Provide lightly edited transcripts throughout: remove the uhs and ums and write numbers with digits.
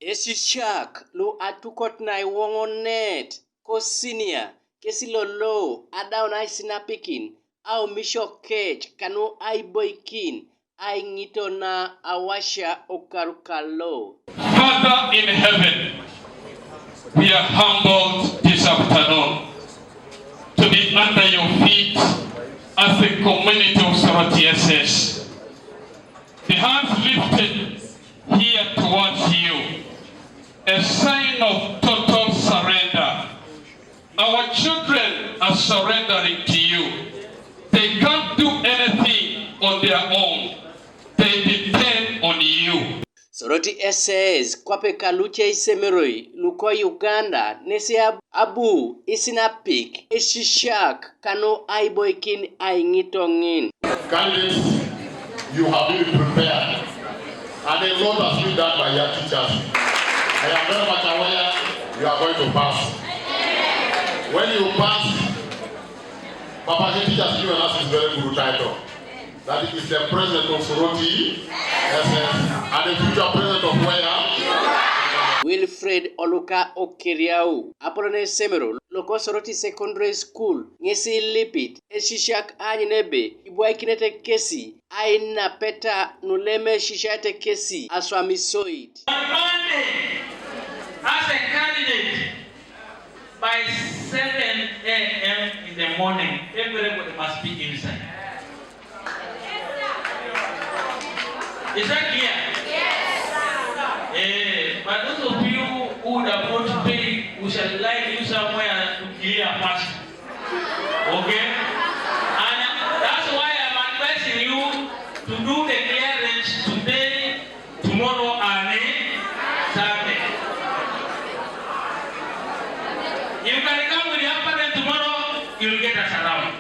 Esishak lu atukot na iwongo net ko senior kesi lolo adaw na isinapikin au misho kech kanu ai boikin ai ngito na awasha okarukalo. Father in heaven, we are humbled this afternoon to be under your feet as the community of Soroti SS. The hands lifted here towards you, a sign of total surrender. Our children are surrendering to you. They can't do anything on their own. They depend on you. Soroti SS kwape kaluche isemeroi luko Uganda nesi abu isinapik Esishak kano aiboikin aingitongin. Candidates, you have been prepared, and a lot has been done by your teachers. I am very much aware you are going to pass. When you pass, Papa the teachers given us this very good title. That is the president of Soroti, and the future president of where? Wilfred Oluka Okiriau, Apolone Semero, Loko Soroti Secondary School, Ngesi Lipit, Esishak Anyinebe, Ibwaikinete Kesi, Aina Peta Nuleme Shishate Kesi, Aswami Soid. On Monday, as a candidate, by 7 a.m. in the morning, everybody must be inside. Is that clear? Yes. But those of you who would have not to pay, we shall line you somewhere to clear fast. Okay? And that's why I'm advising you to do the clearance today, tomorrow, and Saturday. You can come with your parents tomorrow, you'll get us around.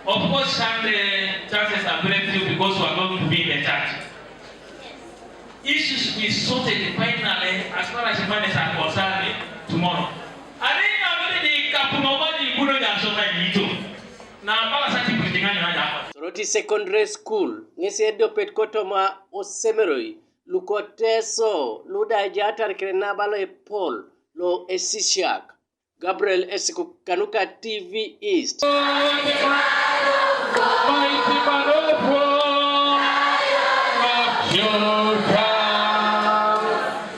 Of course, Sunday chances are very few because we are going to be in the church. Issues will be sorted finally as far as the monies are concerned tomorrow. I think I'm going to come nobody who knows so many little. Now, I'm going to be Soroti Secondary School, Ngesi Edo Petkotoma Osemeroi, Lukoteso, Luda Jatar Krenabalo e Paul, Lo Esishak. Gabriel Esiku Kanuka TV East. Mighty man of war,